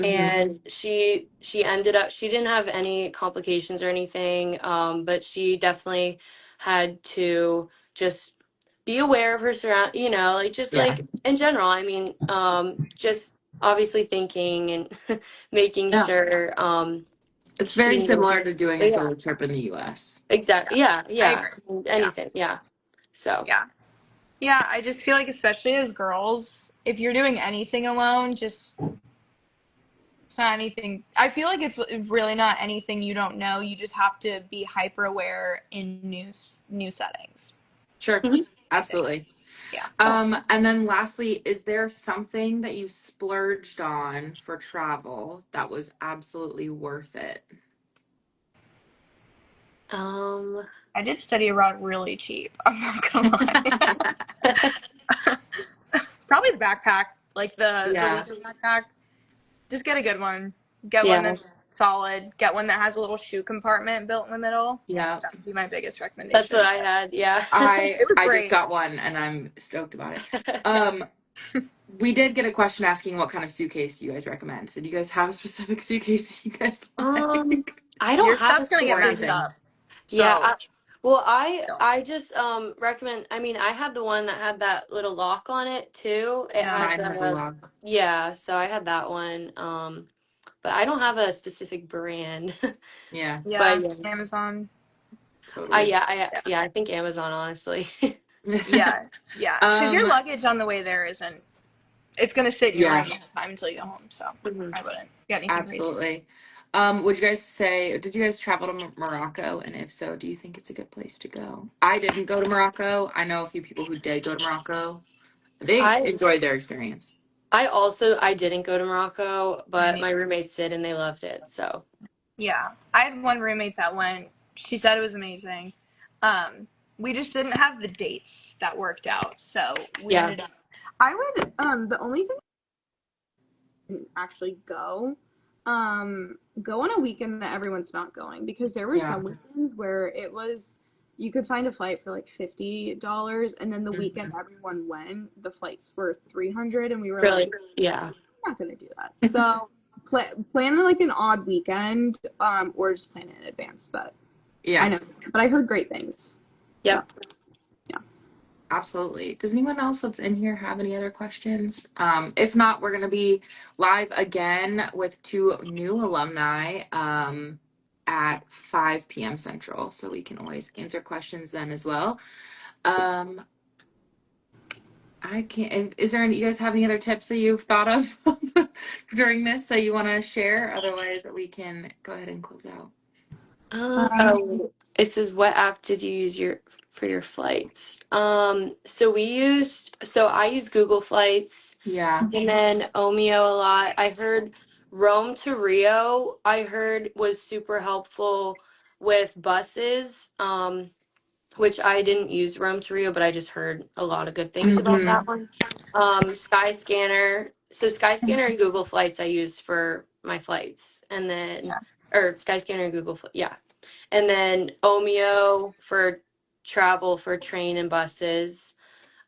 [SPEAKER 2] and she ended up, she didn't have any complications or anything, but she definitely had to just be aware of her like just like in general. I mean, just obviously thinking and making sure
[SPEAKER 1] It's
[SPEAKER 2] she
[SPEAKER 1] very
[SPEAKER 2] knew.
[SPEAKER 1] similar to doing a solo trip in the US.
[SPEAKER 2] Exactly. Yeah.
[SPEAKER 4] I agree.
[SPEAKER 2] Anything. Yeah. So.
[SPEAKER 4] Yeah, I just feel like, especially as girls, if you're doing anything alone, it's not anything. I feel like it's really not anything you don't know. You just have to be hyper aware in new settings.
[SPEAKER 1] Sure. Absolutely.
[SPEAKER 4] Yeah.
[SPEAKER 1] And then lastly, is there something that you splurged on for travel that was absolutely worth it?
[SPEAKER 2] Um,
[SPEAKER 4] I did study abroad really cheap. I'm not gonna lie. Probably the backpack, like the
[SPEAKER 2] yeah,
[SPEAKER 4] winter backpack. Just get a good one. Get one
[SPEAKER 2] yeah.
[SPEAKER 4] that's solid. Get one that has a little shoe compartment built in the middle.
[SPEAKER 1] Yeah.
[SPEAKER 4] That would be my biggest
[SPEAKER 2] That's what
[SPEAKER 4] recommendation.
[SPEAKER 2] I had. Yeah.
[SPEAKER 1] I
[SPEAKER 4] It was
[SPEAKER 1] I just
[SPEAKER 4] great.
[SPEAKER 1] got one and I'm stoked about it.
[SPEAKER 4] Yes.
[SPEAKER 1] We did get a question asking what kind of suitcase you guys recommend. So do you guys have a specific suitcase you guys
[SPEAKER 2] Um,
[SPEAKER 1] like?
[SPEAKER 2] I
[SPEAKER 4] Your
[SPEAKER 2] don't have a
[SPEAKER 4] stuff's gonna get
[SPEAKER 1] Or
[SPEAKER 4] messed
[SPEAKER 2] specific.
[SPEAKER 1] anything?
[SPEAKER 4] up.
[SPEAKER 2] Yeah,
[SPEAKER 4] So
[SPEAKER 2] well, I just recommend. I mean, I had the one that had that little lock on it too. It
[SPEAKER 4] yeah.
[SPEAKER 2] had
[SPEAKER 1] Mine has a
[SPEAKER 2] the
[SPEAKER 1] lock.
[SPEAKER 2] yeah, so I had that one. But I don't have a specific brand.
[SPEAKER 1] Yeah,
[SPEAKER 2] But
[SPEAKER 4] Yeah.
[SPEAKER 2] yeah,
[SPEAKER 4] Amazon.
[SPEAKER 1] totally.
[SPEAKER 2] I yeah, I think Amazon honestly.
[SPEAKER 4] Yeah. Yeah. Because your
[SPEAKER 1] um,
[SPEAKER 4] luggage on the way there isn't. It's gonna sit in your
[SPEAKER 1] yeah,
[SPEAKER 4] room the whole time until you go home. So
[SPEAKER 2] Mhm.
[SPEAKER 4] I wouldn't get anything crazy.
[SPEAKER 1] absolutely. Would you guys say, did you guys travel to Morocco? And if so, do you think it's a good place to go? I didn't go to Morocco. I know a few people who did go to Morocco. They
[SPEAKER 2] I
[SPEAKER 1] enjoyed their experience.
[SPEAKER 2] I didn't go to Morocco,
[SPEAKER 4] I
[SPEAKER 2] but
[SPEAKER 4] mean,
[SPEAKER 2] my roommates did and they loved it. So
[SPEAKER 4] yeah. I had one roommate that went. She said it was amazing. We just didn't have the dates that worked out, so we
[SPEAKER 2] yeah,
[SPEAKER 4] ended up.
[SPEAKER 3] I would the only thing actually go on a weekend that everyone's not going because there were
[SPEAKER 1] Yeah.
[SPEAKER 3] some weekends where it was you could find a flight for like $50 and then the weekend
[SPEAKER 1] Mhm.
[SPEAKER 3] everyone went the flights were 300 and we were
[SPEAKER 2] really,
[SPEAKER 3] like
[SPEAKER 2] yeah.
[SPEAKER 3] I'm not gonna do that so plan like an odd weekend or just plan it in advance but I
[SPEAKER 1] Yeah.
[SPEAKER 3] know but I heard great things so
[SPEAKER 2] Yep.
[SPEAKER 3] yeah.
[SPEAKER 1] Absolutely. Does anyone else that's in here have any other questions? If not, we're going to be live again with two new alumni at 5 p.m. Central. So we can always answer questions then as well. Um, I can't, is there any, you guys have any other tips that you've thought of during this that you want to share? Otherwise, we can go ahead and close out.
[SPEAKER 3] um,
[SPEAKER 2] Oh, it says what app did you use your for your flights? So I use Google Flights
[SPEAKER 1] Yeah.
[SPEAKER 2] and then Omeo a lot. I heard Rome to Rio, I heard was super helpful with buses. Which I didn't use Rome to Rio, but I just heard a lot of good things about
[SPEAKER 1] Hmm.
[SPEAKER 2] that one. Skyscanner. So Skyscanner and Google Flights I use for my flights, and then
[SPEAKER 4] Yeah.
[SPEAKER 2] or Skyscanner and yeah, and then Omeo for travel for train and buses.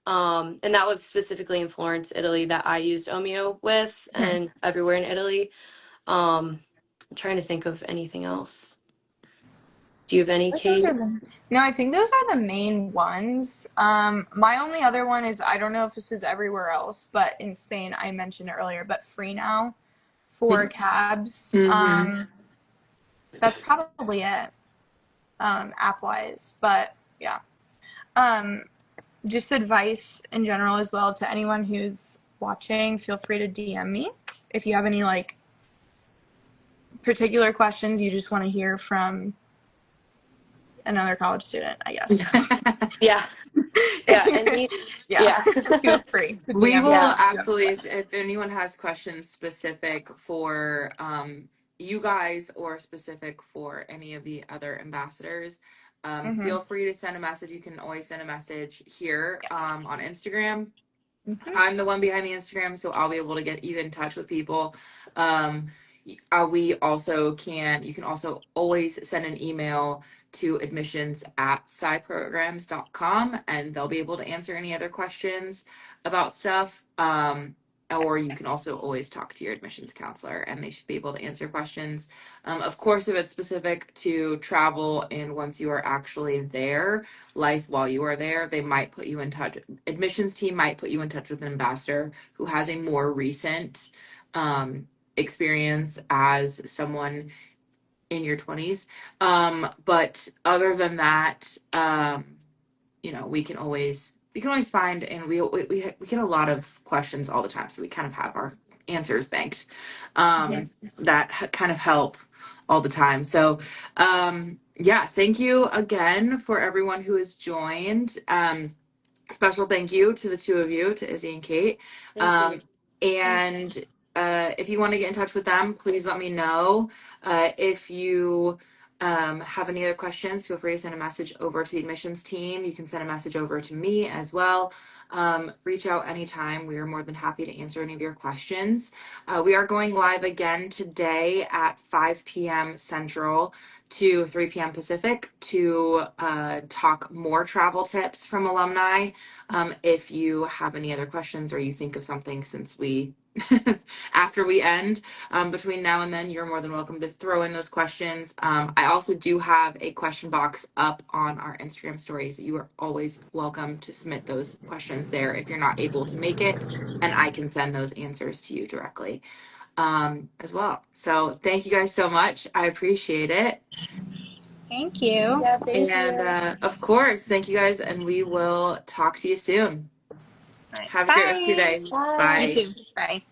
[SPEAKER 2] And that was specifically in Florence, Italy, that I used Omeo with, and everywhere in Italy. I'm trying to think of anything else. Do you have any,
[SPEAKER 4] Those are
[SPEAKER 2] Kate?
[SPEAKER 4] no, I think those are the main ones. My only other one is I don't know if this is everywhere else, but in Spain I mentioned it earlier, but Free Now for cabs.
[SPEAKER 1] Hmm.
[SPEAKER 4] That's probably it, app wise. But yeah. Um, just advice in general as well to anyone who's watching, feel free to DM me if you have any like particular questions you just want to hear from another college student, I guess.
[SPEAKER 2] Yeah, yeah,
[SPEAKER 4] Yeah,
[SPEAKER 2] yeah,
[SPEAKER 4] feel free to
[SPEAKER 1] We
[SPEAKER 4] DM me
[SPEAKER 1] will
[SPEAKER 2] yeah.
[SPEAKER 4] if you have
[SPEAKER 1] absolutely,
[SPEAKER 4] questions.
[SPEAKER 1] if anyone has questions specific for you guys or specific for any of the other ambassadors,
[SPEAKER 4] Mm-hmm.
[SPEAKER 1] feel free to send a message. You can always send a message here
[SPEAKER 4] Yes.
[SPEAKER 1] on Instagram.
[SPEAKER 4] Mm-hmm.
[SPEAKER 1] I'm the one behind the Instagram, so I'll be able to get you in touch with people. Um, we also you can also always send an email to admissions@sciprograms.com and they'll be able to answer any other questions about stuff. Or you can also always talk to your admissions counselor and they should be able to answer questions. Of course, if it's specific to travel and once you are actually there, life while you are there, they might put you in touch. Admissions team might put you in touch with an ambassador who has a more recent experience as someone in your 20s. But other than that, we can always find, and we get a lot of questions all the time, so we kind of have our answers banked that kind of help all the time. So yeah, thank you again for everyone who has joined. Special thank you to the two of you, to Izzy and Kate.
[SPEAKER 2] Thank you.
[SPEAKER 1] Um, and if you want to get in touch with them, please let me know. If you have any other questions, feel free to send a message over to the admissions team. You can send a message over to me as well. Reach out anytime. We are more than happy to answer any of your questions. We are going live again today at 5 p.m. Central to 3 p.m. Pacific to talk more travel tips from alumni. If you have any other questions or you think of something since we after we end, between now and then, you're more than welcome to throw in those questions. I also do have a question box up on our Instagram stories. You are always welcome to submit those questions there if you're not able to make it, and I can send those answers to you directly as well. So thank you guys so much. I appreciate it.
[SPEAKER 4] Thank you.
[SPEAKER 2] Yeah, thank
[SPEAKER 1] And
[SPEAKER 2] you.
[SPEAKER 1] of course, thank you guys, and we will talk to you soon.
[SPEAKER 4] All right.
[SPEAKER 1] Have a great rest of your
[SPEAKER 4] Bye.
[SPEAKER 1] day.
[SPEAKER 2] Bye.
[SPEAKER 4] You
[SPEAKER 1] Bye.
[SPEAKER 4] too. Bye.